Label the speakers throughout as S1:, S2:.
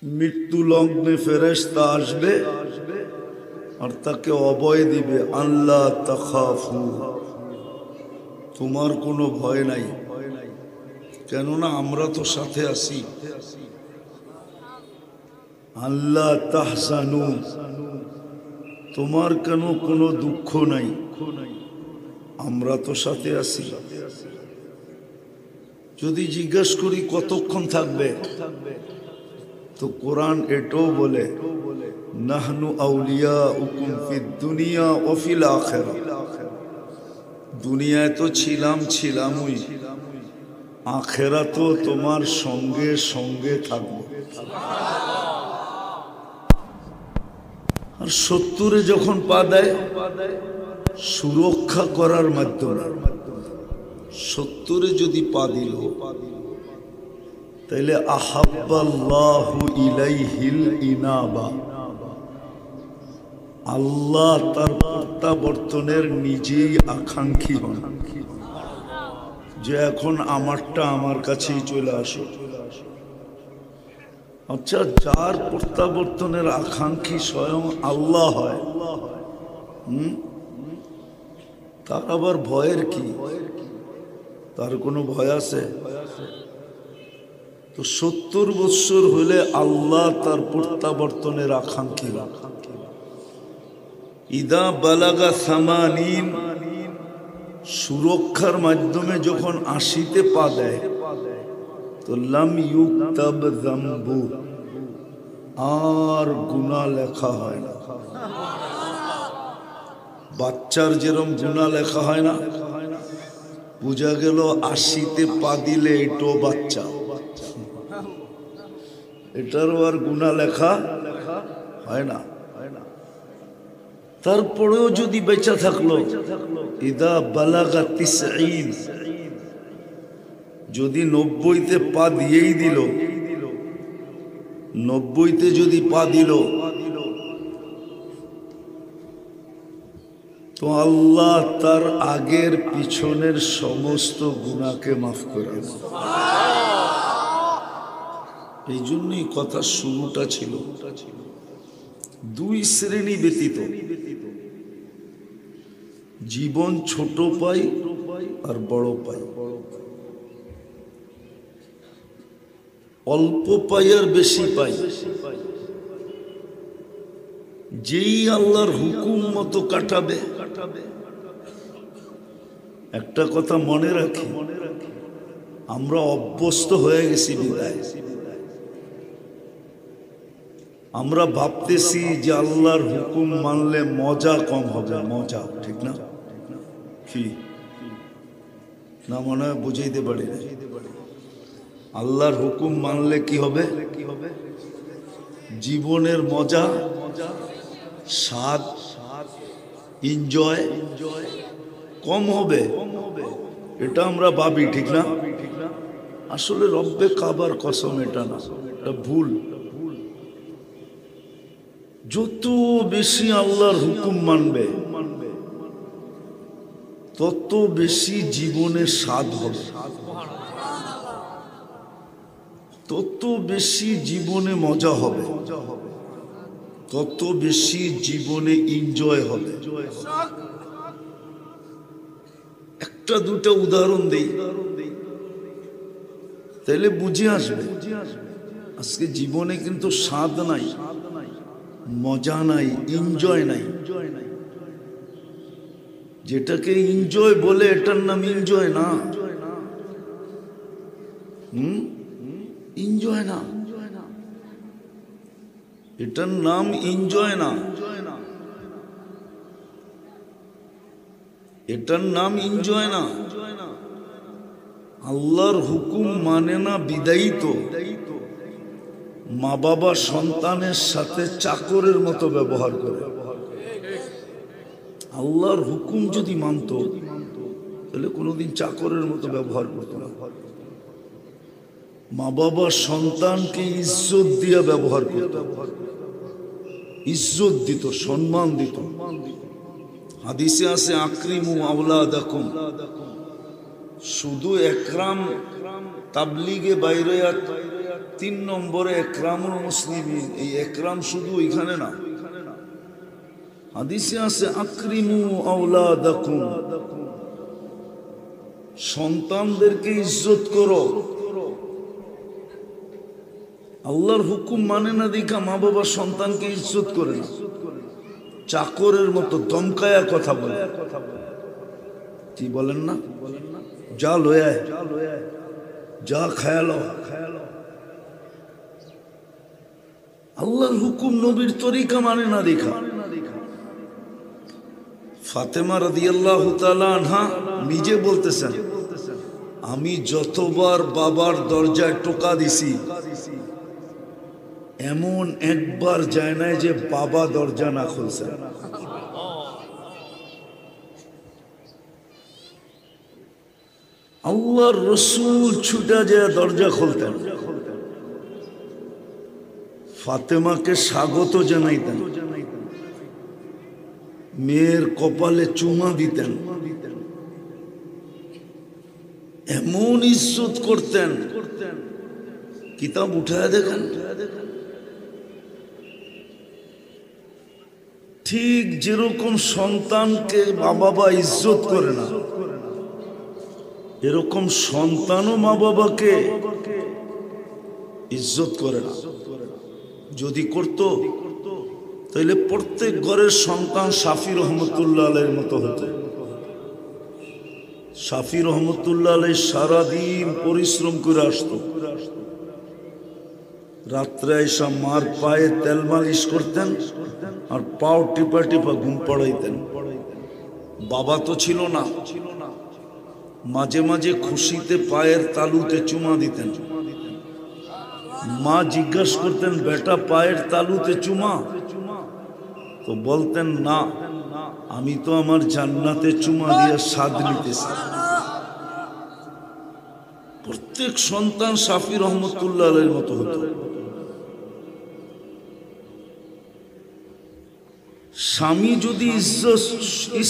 S1: মৃত্যু লগ্নে ফেরেশতা আসবে আর তাকে অভয় দিবে, আল্লাহ তাখাফু, তোমার কোনো ভয় নাই, কেননা আমরা তো সাথে আছি। আল্লাহ তাহজানু, তোমার কেন কোনো দুঃখ নাই, আমরা তো সাথে আছি। যদি জিজ্ঞেস করি কতক্ষণ থাকবে, তো কোরআন এটাও বলে, নাহনু আউলিয়াউকুম ফিদ দুনিয়া ওয়া ফিল আখিরা, দুনিয়ায় তো ছিলামই, আখিরাতেও তোমার সঙ্গে সঙ্গে থাকবো। আর 70-এ যখন পা দেয়, সুরক্ষা করার মাধ্যমে 70-এ যদি পা দিল, তাইলে আহাব্বাল্লাহু ইলাইহিল ইনাবা, আল্লাহ তার প্রত্যাবর্তনের নিজেই আকাঙ্ক্ষী হন, যে এখন আমারটা আমার কাছেই চলে আসো। আচ্ছা, যার প্রত্যাবর্তনের আকাঙ্ক্ষী স্বয়ং আল্লাহ হয়, তার আবার ভয়ের কি? তার কোনো ভয় আছে? তো 70 বৎসর হলে আল্লাহ তার প্রত্যাবর্তনের আকাঙ্ক্ষী। ইদা বালাগা সামানিন, সুরক্ষার মাধ্যমে যখন 80-তে পা দেয়, তো লাম ইউকতাব যামবু, আর গুনাহ লেখা হয় না। বাচ্চার যেরকম গুনাহ লেখা হয় না, বোঝা গেল 80-তে পা দিলে এটাও বাচ্চা, এটারও আর গুনাহ লেখা হয় না। তারপরেও যদি বেঁচে থাকলো, ইদা বালাগা 90, যদি 90-তে পা দিয়েই দিল, 90-তে যদি পা দিল, তো আল্লাহ তার আগের পিছনের সমস্ত গুনাহকে মাফ করে দেন। এই জন্যই কথা শুরুটা ছিল দুই শ্রেণী ব্যতীত, জীবন ছোট পাই আর বড় পাই, অল্প পাই আর বেশি পাই। যেই আল্লাহর হুকুম মতো কাটাবে, একটা কথা মনে রাখি, আমরা অভ্যস্ত হয়ে গেছি বিদায়। আমরা ভাবতেছি যে আল্লাহর হুকুম মানলে মজা কম হবে, মজা, ঠিক না? কি না মনে হয় বুঝাইতে পারি না। আল্লাহর হুকুম মানলে কি হবে? জীবনের মজা, স্বাদ, এনজয় কম হবে, এটা আমরা ভাবি, ঠিক না? আসলে রব্বে কাবার কসম, এটা না, এটা ভুল। যত বেশি আল্লাহর হুকুম মানবে, তত বেশি জীবনের স্বাদ হবে, তত বেশি জীবনে মজা হবে, তত বেশি জীবনে এনজয় হবে। একটা দুটা উদাহরণ দেই, তাহলে বুঝে আসবে। আজকে জীবনে কিন্তু স্বাদ নাই, মজা নাই, এনজয় নাই। যেটাকে এনজয় বলে, এটার নাম এনজয় না। এনজয় না, এটার নাম এনজয় না, এটার নাম এনজয় না। আল্লাহর হুকুম মানে না বিদায়ী তো মা বাবা সন্তানের সাথে চাকরের মতো ব্যবহার করে। আল্লাহর হুকুম যদি মানত, তাহলে কোনোদিন চাকরের মতো ব্যবহার করত না। মা বাবা সন্তানকে ইজ্জত দিয়ে ব্যবহার করত, ইজ্জত দিত, সম্মান দিত। হাদিসে আছে, আকরিমু আওলাদাকুম, শুধু একরাম তাবলিগে বাইরে তিন নম্বরে একরামুল মুসলিমিন। এই একরাম শুধু এখানে না, হাদিসে আছে আকরিমু আওলাদাকুম, সন্তানদেরকে ইজ্জত করো। আল্লাহর হুকুম মানে না দেখা মা বাবা সন্তানকে ইজ্জত করে না, চাকরের মতো দমকায়া কথা বলে। কি বলেন না, যা লয়ায় যা খায়ালো। আল্লাহর হুকুম নবীর তরিকা মানে না দেখা। ফাতেমা রাদিয়াল্লাহু তাআলা আনহা নিজে বলতেছেন, আমি যতবার বাবার দরজায় টোকা দিছি এমন একবার যায় নাই যে বাবা দরজা না খুলছে। আল্লাহর রসুল ছুটা যায় দরজা খুলতেন, ফাতেমাকে স্বাগত জানাইতেন, মেয়ের কপালে চুমা দিতেন, এমন ইজ্জত করতেন। কিতাব উঠায় দেখেন, ঠিক যেরকম সন্তানকে মা বাবা ইজ্জত করে না, এরকম সন্তানও মা বাবাকে ইজ্জত করে না। যদি করত তাহলে প্রত্যেক ঘরের সন্তান শাফি রহমতুল্লাহ আলাইহির মতো হতো। শাফি রহমতুল্লাহ আলাইহি সারাদিন পরিশ্রম করে আসতো, রাত্রে এসা মার পায়ে তেল মালিশ করতেন আর পাও টিপা টিপা ঘুম পড়াইতেন। বাবা তো ছিল না, মাঝে মাঝে খুশিতে পায়ের তালুতে চুমা দিতেন। মা জিজ্ঞাসা করতেন, বেটা পায়ের তালুতে চুমা? তো বলতেন, না, আমি তো আমার জান্নাতে চুমা দিয়ে স্বাদ নিতেছি। প্রত্যেক সন্তান শাফি রহমতুল্লাহ আলাইহির মতো হতো। স্বামী যদি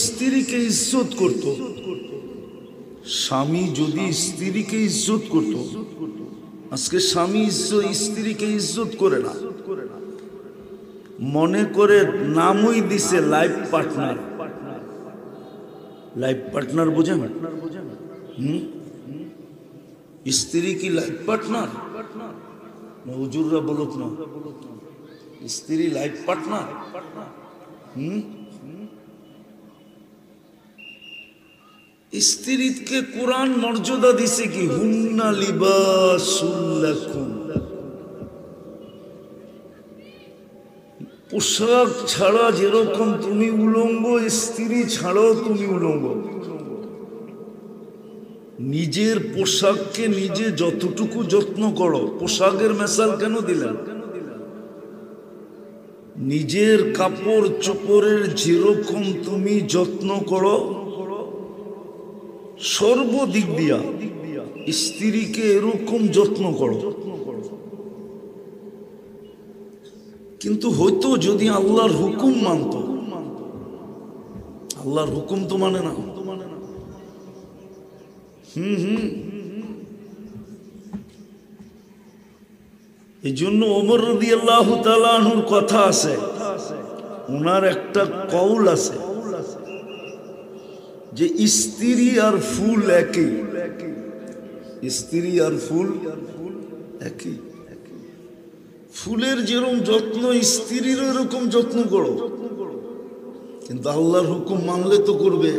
S1: স্ত্রীকে ইজ্জত করত, স্বামী যদি স্ত্রীকে ইজ্জত করত, আজকে স্বামী স্ত্রীকে ইজ্জত করে না, মনে করে নামই দিছে লাইফ পার্টনার। লাইফ পার্টনার বোঝেন? স্ত্রী কি লাইফ পার্টনার? হুজুররা বলুক না, স্ত্রী লাইফ পার্টনার। স্ত্রীকে কোরআন মর্যাদা দিছে কি, হুন্না লিবাসুল লাকুম। পোশাক ছাড়া যেরকম তুমি উলঙ্গ, স্ত্রী ছাড়াও তুমি উলঙ্গ। নিজের পোশাককে নিজে যতটুকু যত্ন করো, পোশাকের মেসাল কেন দিলেন? নিজের কাপড় চোপড়ের যেরকম তুমি যত্ন করো সর্বদিক দিয়া, স্ত্রীকে এরকম যত্ন করো। কিন্তু হয়তো যদি আল্লাহর হুকুম মানত, আল্লাহর হুকুম তো মানে না। এই জন্য ওমর রাদিয়াল্লাহু তাআলা আনহুর কথা আছে, ওনার একটা কওল আছে যে স্ত্রী আর ফুল একই, স্ত্রী আর ফুল একই। ফুলের যেরকম যত্ন স্ত্রীরও এরকম যত্ন করো, কিন্তু আল্লাহর হুকুম মানলে তো করবে।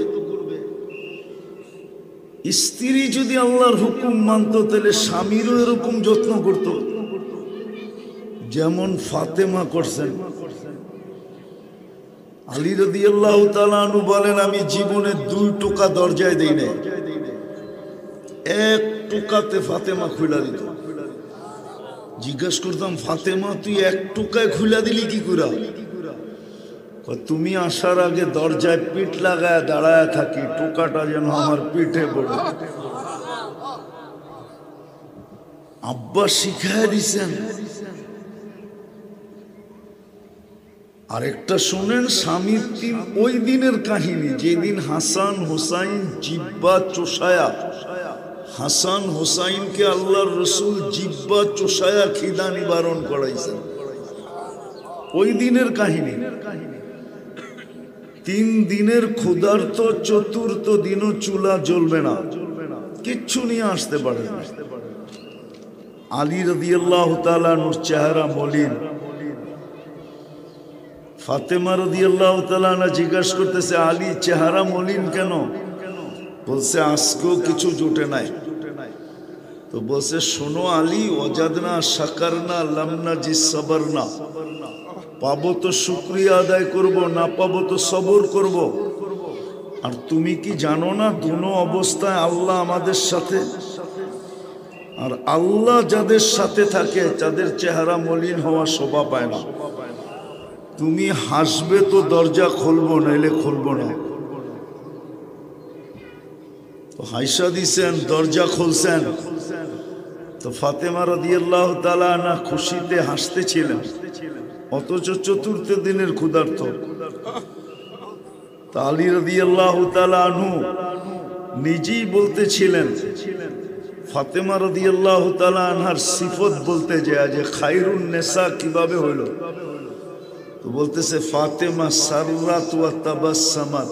S1: স্ত্রী যদি আল্লাহর হুকুম মানত তাহলে স্বামীরও এরকম যত্ন করত, যেমন ফাতেমা করছেন। আলী রাদিয়াল্লাহু তাআলা আনহু বলেন, আমি জীবনে 2 টোকা দরজায় দেই নাই, 1 টোকাতে ফাতেমা খুলা দিত। জিজ্ঞাসা করতাম, ফাতেমা তুই 1 টোকায় খুলা দিলি কি করে? তুমি আসার আগে দরজায় পিঠ লাগায় দাঁড়ায় থাকি, টোকাটা যেন আমার পিঠে পড়ে। আব্বা শিখায় দিছেন। আরেকটা শুনেন, স্বামীর ওই দিনের কাহিনী, যেদিন হাসান হুসাইন জিব্বা চোষায়া হাসান হোসাইনকে আল্লাহর রসুল জিব্বা চোষায়া খিদা নিবারণ করাইছেন। ওই দিনের কাহিনী। 3 দিনের ক্ষুধার্ত, চতুর্থ দিনও চুলা জ্বলবে না, কিচ্ছু নিয়ে আসতে পারে না। আলী রাদিয়াল্লাহু তাআলা আনহুর চেহারা মলিন। ফাতেমা রাদিয়াল্লাহু তাআলা আনহা জিজ্ঞাসা করতেছে, আলী চেহারা মলিন কেন? বলছে আজকেও কিছু জুটে নাই। তো বলছে, শোনো আলী, ওয়াজাদনা শাকারনা লামনা জি সাবরনা, পাবো তো শুকরিয়া আদায় করব, না পাবো তো সবর করব। আর তুমি কি জানো না দুনো অবস্থায় আল্লাহ আমাদের সাথে? আর আল্লাহ যাদের সাথে থাকে তাদের চেহারা মলিন হওয়া শোভা পায় না। তুমি হাসবে তো দরজা খুলবো, নাইলে খুলবো না। তো হাইসা দিছেন, দরজা খুলছেন। তো ফাতেমা রাদিয়াল্লাহু তাআলা আনহা খুশিতে হাসতেছিলেন, অথচ চতুর্থ দিনের ক্ষুধার্ত। আলী রাদিয়াল্লাহু তাআলা আনহু নিজেই বলতেছিলেন, ফাতেমা রাদিয়াল্লাহু তাআলা আনহার সিফত বলতে যায় যে খায়রুন নেসা কিভাবে হলো। তো বলতেছে, ফাতেমা সাররাত ওয়া তাবাসসামাত,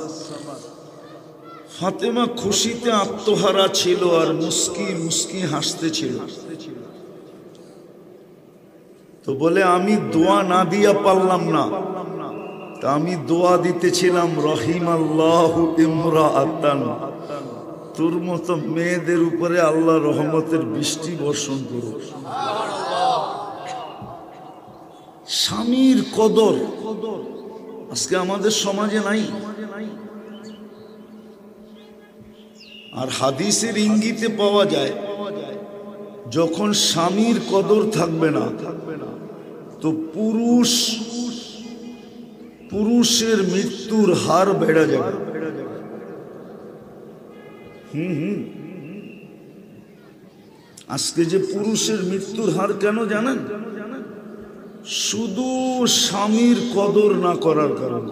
S1: ফাতেমা খুশিতে আত্মহারা ছিল আর মুস্কি মুস্কি হাসতেছিল। তো বলে, আমি দোয়া না দিয়া পারলাম না, তা আমি দোয়া দিতেছিলাম, রহিমাল্লাহু ইমরাআতান, তোর মতো মেয়েদের উপরে আল্লাহ রহমতের বৃষ্টি বর্ষণ করুক। স্বামীর কদর আজকে আমাদের সমাজে নাই। আর হাদিসের ইঙ্গিতে পাওয়া যায়, যখন স্বামীর কদর থাকবে না তো পুরুষের মৃত্যুর হার বেড়ে যাবে। আজকে যে পুরুষের মৃত্যুর হার কেন জানেন? শুধু স্বামীর কদর না করার কারণে।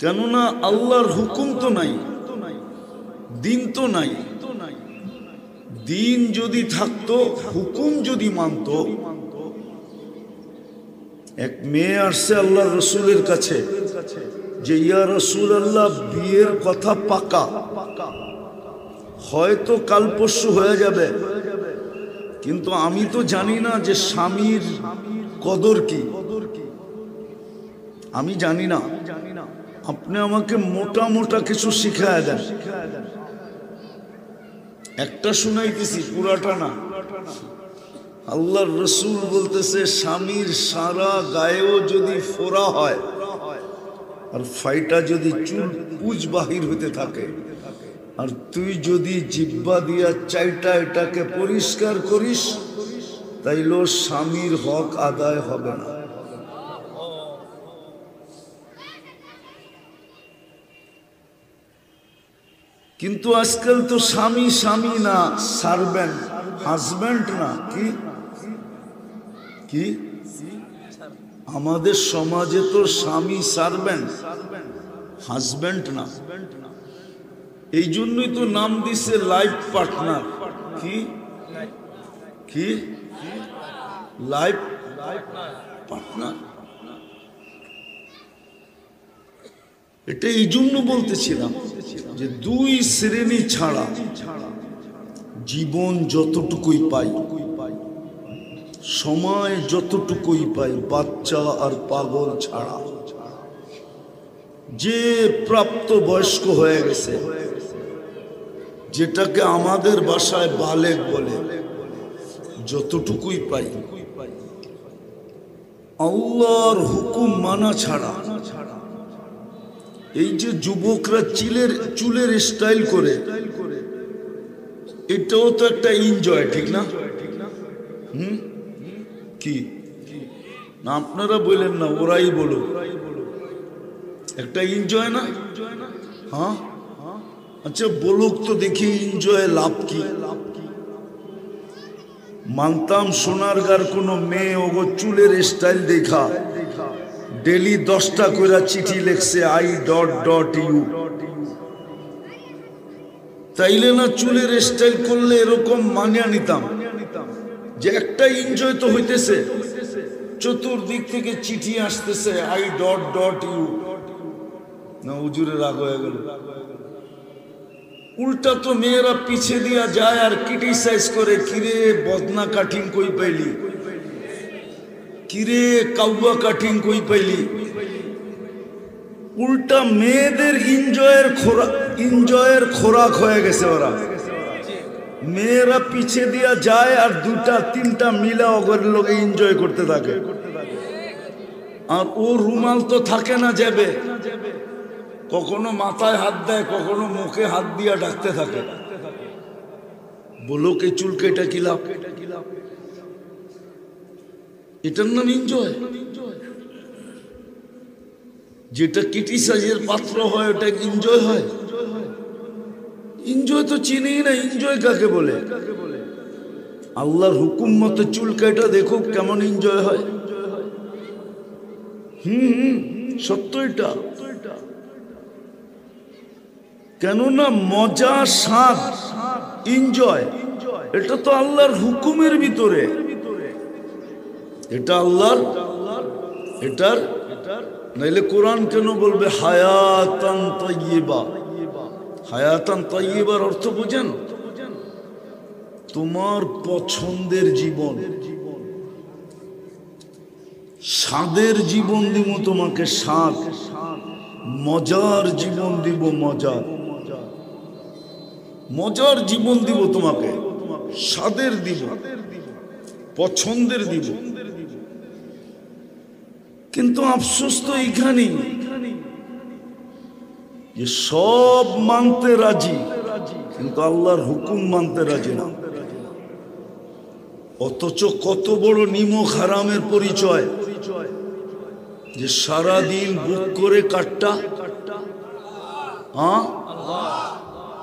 S1: কেননা আল্লাহর হুকুম তো নাই, দিন তো নাই। দিন যদি থাকতো, হুকুম যদি মানত। এক মেয়ে আসছে আল্লাহর রসুলের কাছে যে, ইয়া রাসূলুল্লাহ, বিয়ের কথা পাকা, হয়তো কাল পরশু হয়ে যাবে, কিন্তু আমি তো জানি না যে স্বামীর কদর কি, আমি জানি না। আপনি আমাকে মোটা মোটা কিছু শিখায় দেন। একটা শুনাইতেছি, পুরাটা না। আল্লাহর রসুল বলতেছে, স্বামীর সারা গায়েও যদি ফোড়া হয় আর ফাইটা যদি চুল পুজ বাহির হতে থাকে, আর তুই যদি জিহ্বা দিয়া চাইটা এটাকে পরিষ্কার করিস, তাইলে স্বামীর হক আদায় হবে না। কিন্তু আজকাল তো স্বামী স্বামী না, সার্ভেন্ট, হাজব্যান্ড না। কি কি আমাদের সমাজে তো স্বামী সার্ভেন্ট, হাজব্যান্ড না। এই জন্যই তো নাম দিছে লাইফ পার্টনার। কি কি লাইফ পার্টনার, এটা এই জন্য বলতেছিলাম যে 2 শ্রেণী ছাড়া জীবন যতটুকুই পাই, সময় যতটুকুই পাই, বাচ্চা আর পাগল ছাড়া, যে প্রাপ্ত বয়স্ক হয়ে গেছে, যেটাকে আমাদের ভাষায় বালেগ বলে, যতটুকুই পাই, আল্লাহর হুকুম মানা ছাড়া। এই যে যুবকরা চুলের স্টাইল করে, এটাও তো একটা এনজয়, ঠিক না? কি না, আপনারা বললেন না, ওরাই বলো, একটা এনজয় না? হ্যাঁ, আচ্ছা বলুক তো দেখি, এনজয় লাভ কি? মানতাম সোনারগাঁর কোনো মেয়ে ওগো চুলের স্টাইল দেখা ডেলি 10টা করে চিঠি লেখছে, I.U, তাইলে না চুলের স্টাইল করলে এরকম মানিয়া নিতাম যে একটা এনজয় তো হইতেছে, চতুর্দিক থেকে চিঠি আসতেছে আই ডট ডট ইউ, না হুজুরে রাগ হয়ে গেল। উল্টা তো মেয়েরা পিছে দিয়া যায় আর ক্রিটিসাইজ করে, কিরে বদনা কাঠিং কই পাইলি, কিরে কাউয়া কাঠিং কই পাইলি। উল্টা মেয়েদের ইনজয়ের খোরাক হয়ে গেছে ওরা। মেয়েরা পিছে দিয়া যায় আর দুটা তিনটা মিলা ওগর লোকে এনজয় করতে থাকে, আর ও রুমাল তো থাকে না যাবে, কখনো মাথায় হাত দেয়, কখনো মুখে হাত দিয়া ডাকতে থাকে। বলো কে চুল কেটা কি লাভ? এটার নাম এনজয়? যেটা ক্রিটিসাইজের পাত্র হয় ওটা এনজয় হয়? এনজয় তো চিনি না, এনজয় কাকে বলে? আল্লাহর হুকুম মতো চুল কেটা দেখো কেমন এনজয় হয়। সত্য এটা। কেননা মজা, স্বাদ, এনজয় এটা তো আল্লাহর হুকুমের ভিতরে, এটা আল্লাহর, এটার নাইলে কোরআন কেন বলবে হায়াতান তাইয়্যিবা? হায়াতান তাইয়্যিবার অর্থ বুঝেন? তোমার পছন্দের জীবন, স্বাদের জীবন দিব তোমাকে, স্বাদ, মজার জীবন দিব, মজার জীবন দিব তোমাকে, স্বাদের দিব, পছন্দের দিব। কিন্তু আফসোস তো এইখানেই যে সব মানতে রাজি কিন্তু আল্লাহর হুকুম মানতে রাজি না। অথচ কত বড় নিমক হারামের পরিচয় যে সারাদিন বুক করে কাটটা।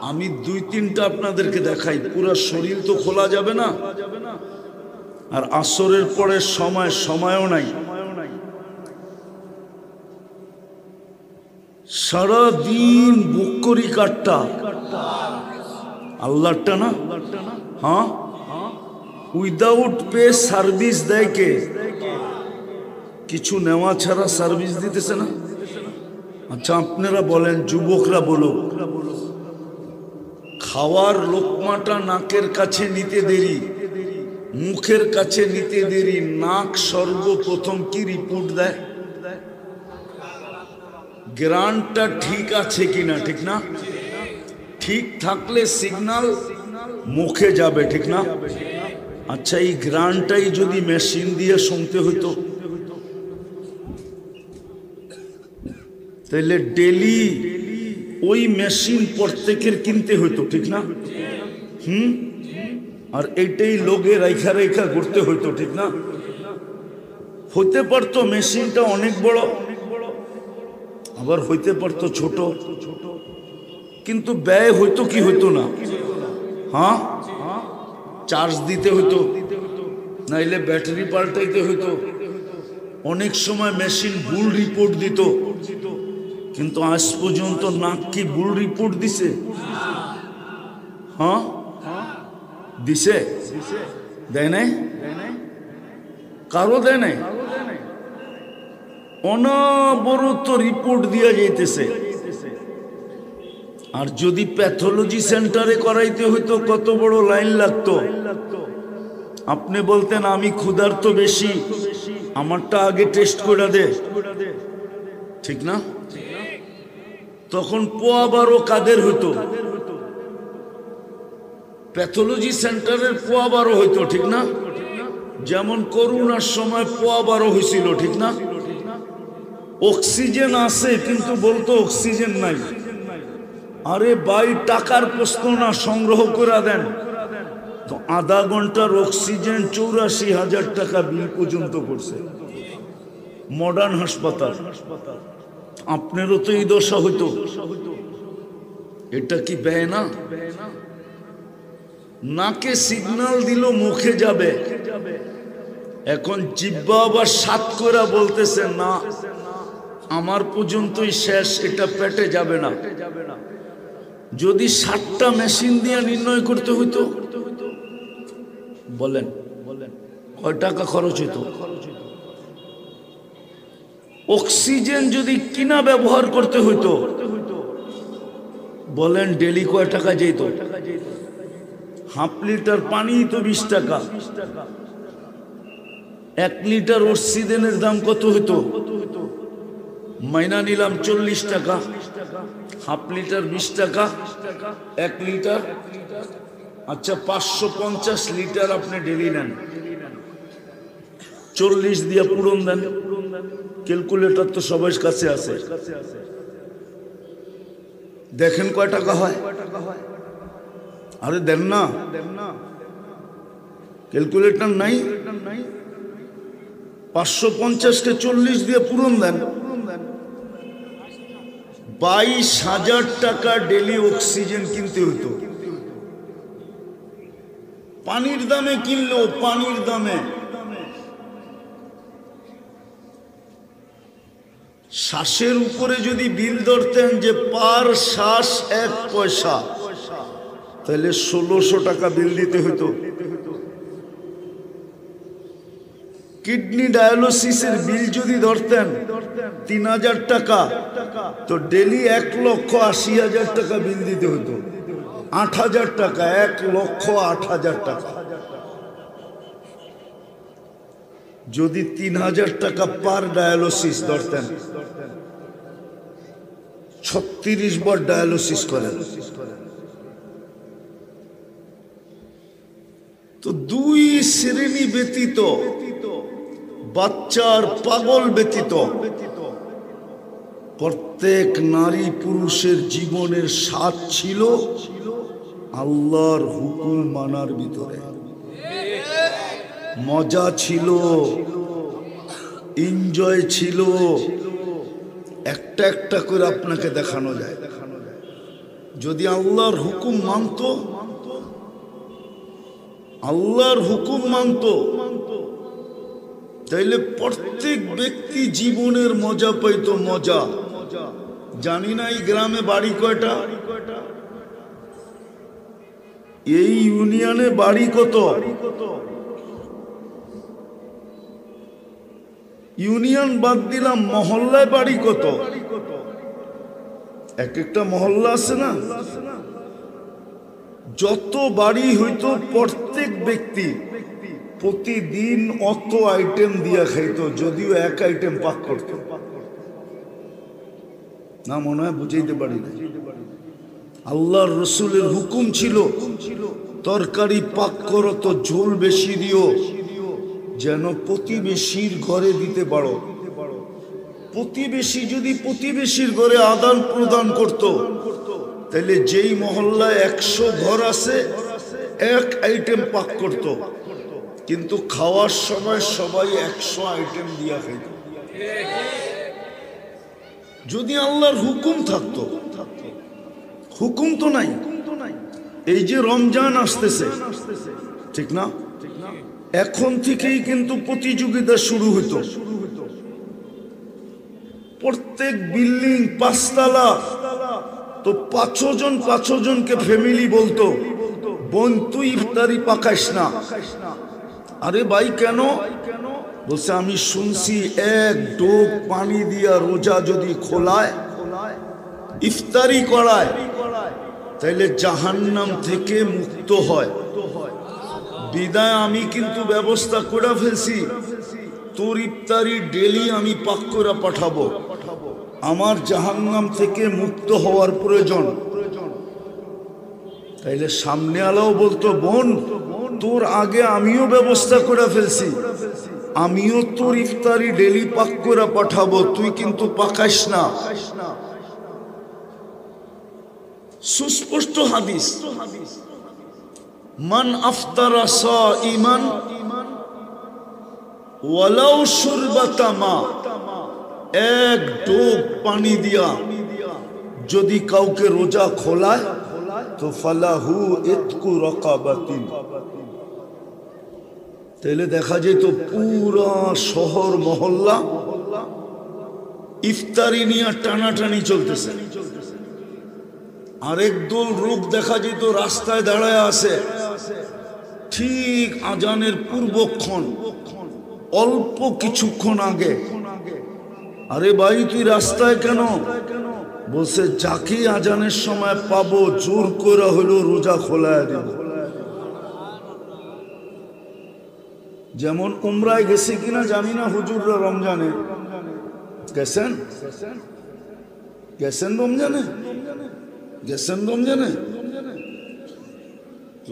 S1: আমি দুই তিনটা আপনাদেরকে দেখাই, পুরো শরীর তো খোলা যাবে না, আর আসরের পরে সময়ও নাই। সারাদিন বুক করি কাটটা, আল্লাহটা না? হ্যাঁ, উইদাউট পে সার্ভিস দেয় কে? কিছু নেওয়া ছাড়া সার্ভিস দিতেছে না? আচ্ছা আপনারা বলেন, যুবকরা বলো, খাওয়ার লোকমাটা নাকের কাছে নিতে দেরি, মুখের কাছে নিতে দেরি, নাক সর্বপ্রথম কি রিপোর্ট দেয়? গ্রানটা ঠিক আছে কিনা, ঠিক না? ঠিক থাকলে সিগন্যাল মুখে যাবে, ঠিক না? আচ্ছা এই গ্রানটাই যদি মেশিন দিয়ে শুনতে হতো তাহলে ডেলি ওই মেশিন প্রত্যেকের কিনতে হতো, ঠিক না? আর এইটাই লোকে রেখা রেখা করতে হতো, ঠিক না? হতে পারতো মেশিনটা অনেক বড়, আবার হইতে পারতো ছোট, কিন্তু ব্যয় হইতো কি হইতো না? হ্যাঁ, চার্জ দিতে হইতো, নাইলে ব্যাটারি পাল্টাইতে হইতো। অনেক সময় মেশিন ভুল রিপোর্ট দিত, কিন্তু আজ পর্যন্ত নাক কি ভুল রিপোর্ট দিছে? হ্যাঁ দিছে? দেয় নাই? কারো দেয় নাই? অনবরত রিপোর্ট দিয়া যাইতেছে। আর যদি প্যাথোলজি সেন্টারে করাইতে হইতো কত বড় লাইন লাগতো। আপনি বলতেন আমি ক্ষুধার্ত বেশি, আমারটা আগে টেস্ট করে দে, ঠিক না? তখন পোয়া 12 কাদের হইতো? প্যাথোলজি সেন্টারের পোয়া 12 হইতো, ঠিক না? যেমন করোনার সময় পোয়া 12 হয়েছিল, ঠিক না? অক্সিজেন আছে কিন্তু বলতো অক্সিজেন নাই। আরে ভাই টাকার প্রশ্ন না, সংগ্রহ করে দেন। তো আধা ঘন্টার অক্সিজেন 84,000 টাকা বিল পর্যন্ত করছে মডার্ন হাসপাতাল। আপনারও তো এই দশা হইতো। এটা কি ব্যয় না? নাকে সিগন্যাল দিল মুখে যাবে, এখন জিহ্বা আবার সাত করে বলতেছে না আমার পর্যন্তই শেষ, এটা পেটে যাবে না। যদি 60টা মেশিন দিয়ে নির্ণয় করতে হইতো, বলেন কয় টাকা খরচ হইতো? অক্সিজেন যদি কিনা ব্যবহার করতে হইতো, বলেন ডেলি কয় টাকা যেত? হাফ লিটার পানি তো 20 টাকা। 1 লিটার অক্সিজেনের দাম কত হইতো? মাইনা নিলাম 40 টাকা। হাফ লিটার 20 টাকা, 1 লিটার, আচ্ছা 550 লিটার আপনি ডেলি নেন, 40 দিয়ে পূরণ দেন। ক্যালকুলেটর তো সবার কাছে আছে, দেখেন কয় টাকা হয়। আরে দেন না, ক্যালকুলেটর নাই। 550কে 40 দিয়ে পূরণ দেন, 22,000 টাকা ডেলি অক্সিজেন কিনতে হতো। পানির দামে কিনলো, পানির দামে। শ্বাসের উপরে যদি বিল ধরতেন যে পার শ্বাস 1 পয়সা, তাহলে 1600 টাকা বিল দিতে হতো। কিডনি ডায়ালিসিসের বিল যদি ধরতেন 3000 টাকা, তো ডেলি 1,80,000 টাকা বিল দিতে হতো। 8,000 টাকা, 1,08,000 টাকা। যদি 3,000 টাকা পার ডায়ালিসিস ধরতেন, 36 বার ডায়ালিসিস করেন, তো 2 শ্রেণী ব্যতীত, বাচ্চার পাগল ব্যতীত, প্রত্যেক নারী পুরুষের জীবনের স্বাদ ছিল আল্লাহর হুকুম মানার ভিতরে। মজা ছিল, এনজয় ছিল, একটা একটা করে আপনাকে দেখানো যায়। যদি আল্লাহর হুকুম মানত, আল্লাহর হুকুম মানত, তাইলে প্রত্যেক ব্যক্তি জীবনের মজা পাইতো। মজা জানি না এই গ্রামে বাড়ি কয়টা, এই ইউনিয়নে বাড়ি কত, ইউনিয়ন বাদ দিলাম, মহল্লায় বাড়ি কত? এক একটা মহল্লা আছে না, যত বাড়ি হইতো প্রত্যেক ব্যক্তি প্রতিদিন অত আইটেম দিয়া খাইতো, যদিও এক আইটেম পাক করত না। মনে হয় বুঝাইতে পারি না। আল্লাহর রসুলের হুকুম ছিল তরকারি পাক করো তো ঝোল বেশি দিও, যেন প্রতিবেশীর ঘরে দিতে পারো। প্রতিবেশী যদি প্রতিবেশীর ঘরে আদান প্রদান করত, তাহলে যেই মহল্লায় 100 ঘর আছে, 1 আইটেম পাক করত, কিন্তু খাওয়ার সময় সবাই 100 আইটেম দিয়া খাইত। যদি আল্লাহর হুকুম থাকতো, হুকুম তো নাই। এই যে রমজান আসতেছে, ঠিক না, এখন থেকেই কিন্তু প্রতিযোগিতা শুরু হতো। প্রত্যেক বিল্ডিং 5 তলা, তো 5 জনকে ফ্যামিলি বলতো, বোন তুই ইফতারি পাকাইস না। আরে ভাই কেন? বলছে আমি শুনছি 1 ডোক পানি দিয়া রোজা যদি খোলায়, ইফতারি করায়, তাইলে জাহান্নাম থেকে মুক্ত হয়। বিদায় আমি কিন্তু ব্যবস্থা করে ফেলছি, তোর ইফতারি ডেলি আমি পাক করে পাঠাবো। আমার জাহান্নাম থেকে মুক্ত হওয়ার প্রয়োজন। তাইলে সামনে আলাও বলতো, বোন তোর আগে আমিও ব্যবস্থা করে ফেলছি, আমিও তোর ইফতারি ডেলি পাক করে পাঠাবো, তুই কিন্তু পাকাইস না। সুস্পষ্ট হাদিস, মান আফতারা সাইমান ওয়ালাউ শুরবাতা মা, 1 ডোক পানি দিয়া যদি কাউকে রোজা খোলায়, তো ফালাহু ইতকু রাকাবাতিন। তাহলে দেখা যেত পুরা শহর মহল্লা ইফতারি নিয়ে টানাটানি চলতেছে। আরেক দল লোক দেখা যেত রাস্তায় দাঁড়ায় আছে, ঠিক আজানের পূর্বক্ষণ অল্প কিছুক্ষণ আগে, আরে ভাই তুই রাস্তায় কেন? বলছে যাকে আজানের সময় পাবো জোর করে হলো রোজা খোলায় দেব। যেমন উমরায় গেছে কিনা জানি না হুজুররা, রমজানে গেছেন? গেছেন রমজানে? গেছেন রমজানে?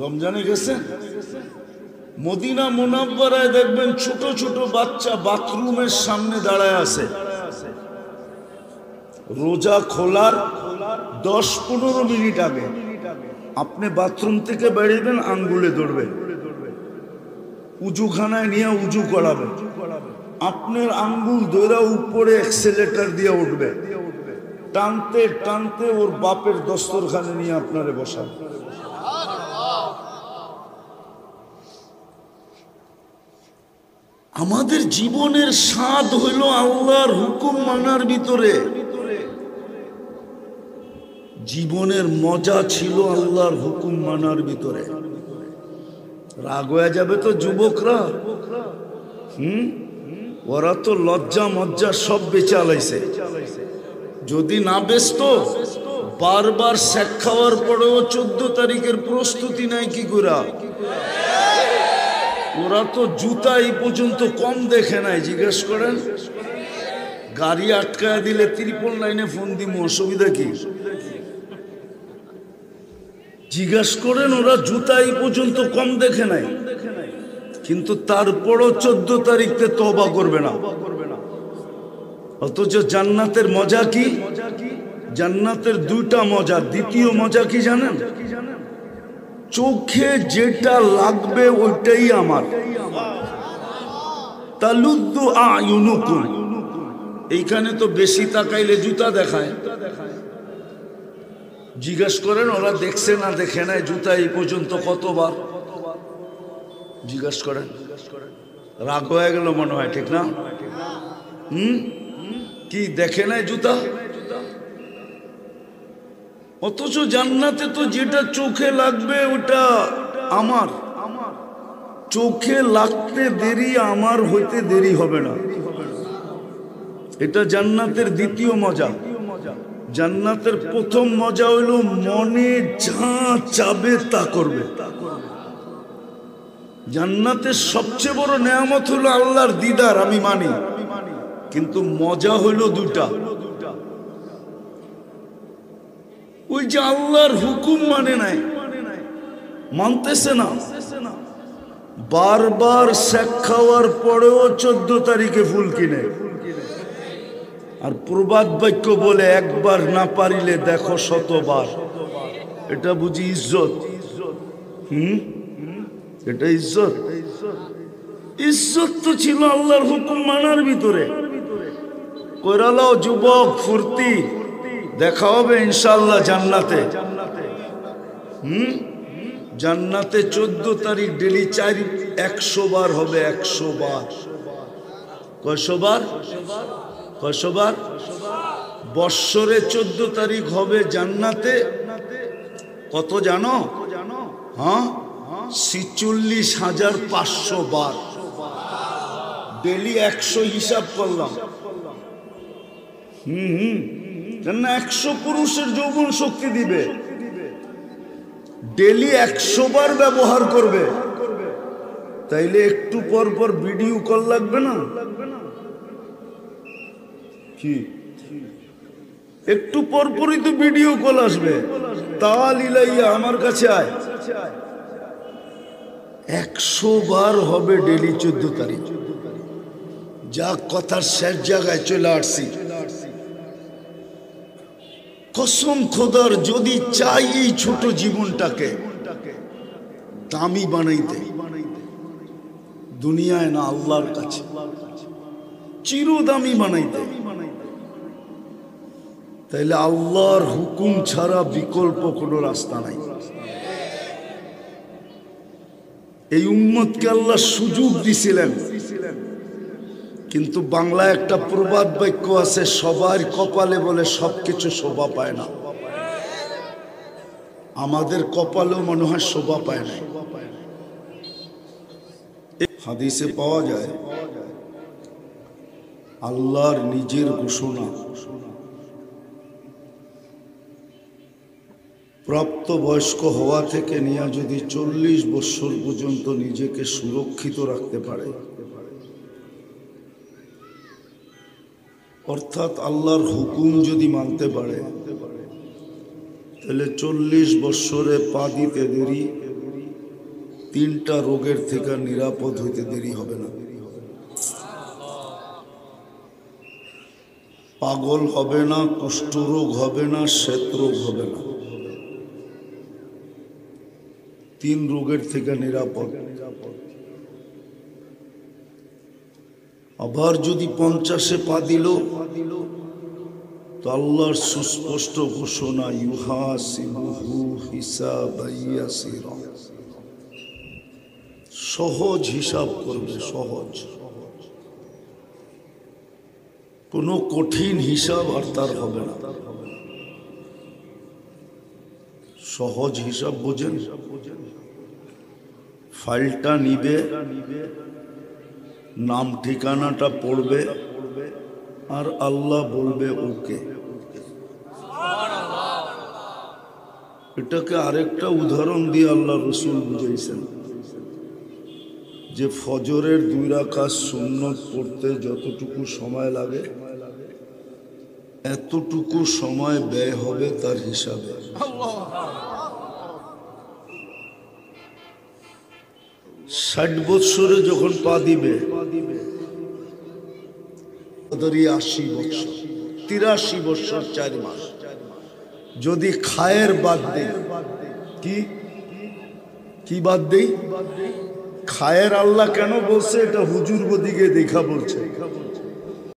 S1: রমজানে গেছেন? মদিনা মুনাব্বারায় দেখবেন ছোট ছোট বাচ্চা বাথরুমের সামনে দাঁড়ায় আছে, রোজা খোলার 10-15 মিনিট আগে আপনি বাথরুম থেকে বেরিয়েবেন, আঙ্গুলে ধরবে, উজুখানায় নিয়ে উজু করাবে, আপনার আঙ্গুল ধরে উপরে এক্সেলেটার দিয়ে উঠবে, টানতে টানতে ওর বাপের দস্তরখানে নিয়ে আপনারে বসাবে। আমাদের জীবনের স্বাদ হইল আল্লাহর হুকুম মানার ভিতরে, জীবনের মজা ছিল আল্লাহর হুকুম মানার ভিতরে। রাগ হয়ে যাবে তো যুবকরা, ওরা তো লজ্জা মজ্জা সব বেচে আলাইছে। যদি না বেচতো, বারবার শেখ খাওয়ার পরেও 14 তারিখের প্রস্তুতি নাই কি করে? ওরা তো জুতা এই পর্যন্ত কম দেখে নাই। জিজ্ঞেস করেন, গাড়ি আটকায় দিলে 3 লাইনে ফোন দিব, অসুবিধা কি? জিজ্ঞেস করেন, ওরা জুতা এই পর্যন্ত কম দেখে নাই, কিন্তু তারপরও 14 তারিখে তওবা করবে না। অথচ জান্নাতের মজা কি? জান্নাতের 2টা মজা। দ্বিতীয় মজা কি জানেন? চোখে যেটা লাগবে ওইটাই আমার। তালুদ্দু আয়ুনুকুম। এইখানে তো বেশি তাকাইলে জুতা দেখায়। জিজ্ঞেস করেন ওরা দেখছে না দেখে নাই জুতা এই পর্যন্ত কতবার? জিজ্ঞেস করেন। রাগ হয়ে গেল মনে হয়, ঠিক না? কি দেখে নাই জুতা? অথচ জান্নাতে তো যেটা চোখে লাগবে ওটা আমার। চোখে লাগতে দেরি, আমার হইতে দেরি হবে না। এটা জান্নাতের দ্বিতীয় মজা। জান্নাতের প্রথম মজা হইল মনে যা চাবে তা করবে। জান্নাতের সবচেয়ে বড় নেয়ামত হলো আল্লাহর দিদার, আমি মানি, কিন্তু মজা হইল 2টা। ওই যে আল্লাহর হুকুম মানে নাই, মানতেছে না, বারবার শেখ খাওয়ার পরেও 14 তারিখে ফুল কিনে, আর প্রবাদ বাক্য বলে একবার না পারিলে দেখো 100বার। এটা বুঝি ইজ্জত? এটা ইজ্জত? ইজ্জত তো ছিল আল্লাহর হুকুম মানার ভিতরে। কইরালাও যুবক, ফুর্তি, দেখা হবে ইনশাআল্লাহ জান্নাতে। জান্নাতে 14 তারিখ ডেলি 100 বার হবে। 100 বার। কয়শো বার? কয়শো বার? বৎসরে 14 তারিখ হবে জান্নাতে। কত জানো? হ্যাঁ, 46,500 বার। ডেলি 100 হিসাব করলাম। 100 পুরুষের যৌবন শক্তি দিবে। ডেলি 100 বার ব্যবহার করবে, তাইলে একটু পর পর ভিডিও কল লাগবে না? কি একটু পর পরই তো ভিডিও কল আসবে। তাল ইলাইয়া আমার কাছে আয়। 100 বার হবে ডেলি 14 তারিখ। যা কথার শেষ জায়গায় চলে আসছি। কসম খোদার, যদি চাই এই ছোট জীবনটাকে দামি বানাইতে, দুনিয়ায় না আল্লাহর কাছে চিরদামি বানাইতে, তাইলে আল্লাহর হুকুম ছাড়া বিকল্প কোনো রাস্তা নাই। এই উম্মতকে আল্লাহ সুযোগ দিছিলেন, কিন্তু বাংলায় একটা প্রবাদ বাক্য আছে, সবার কপালে বলে সবকিছু শোভা পায় না। আমাদের কপালেও মনে হয় শোভা পায় না। হাদিসে পাওয়া যায় আল্লাহর নিজের ঘোষণা, প্রাপ্ত বয়স্ক হওয়া থেকে নিয়ে যদি 40 বছর পর্যন্ত নিজেকে সুরক্ষিত রাখতে পারে, অর্থাৎ আল্লাহর হুকুম যদি মানতে পারে, তাহলে 40 বছরে পা দিতে দেরি, 3টা রোগের থেকে নিরাপদ হইতে দেরি হবে না। পাগল হবে না, কুষ্ঠরোগ হবে না, শ্বেতরোগ হবে না, 3 রোগের থেকে নিরাপদ। আবার যদি 50-এ পা দিল, তো আল্লাহর সুস্পষ্ট ঘোষণা, ইউহাসিবুহু হিসাবান ইয়াসীরা, সহজ হিসাব করবে, সহজ, কোনো কঠিন হিসাব আর তার হবে না। সহজ হিসাব বোঝেন? ফাইলটা নিবে, নাম ঠিকানাটা পড়বে, আর আল্লাহ বলবে ওকে। এটাকে আরেকটা উদাহরণ দিয়ে আল্লাহ রসুল বুঝাইছেন যে ফজরের 2 রাকাত সুন্নত পড়তে যতটুকু সময় লাগে, এতটুকু সময় ব্যয় হবে তার হিসাবে। 60 বছরে যখন পা দিবে, 80 বছর, 83 বছর 4 মাস যদি খায়ের বাদ দেই, কি বাদ দেই? খায়ের আল্লাহ কেন বলছে? এটা হুজুর বদিকে দেখা বলছে।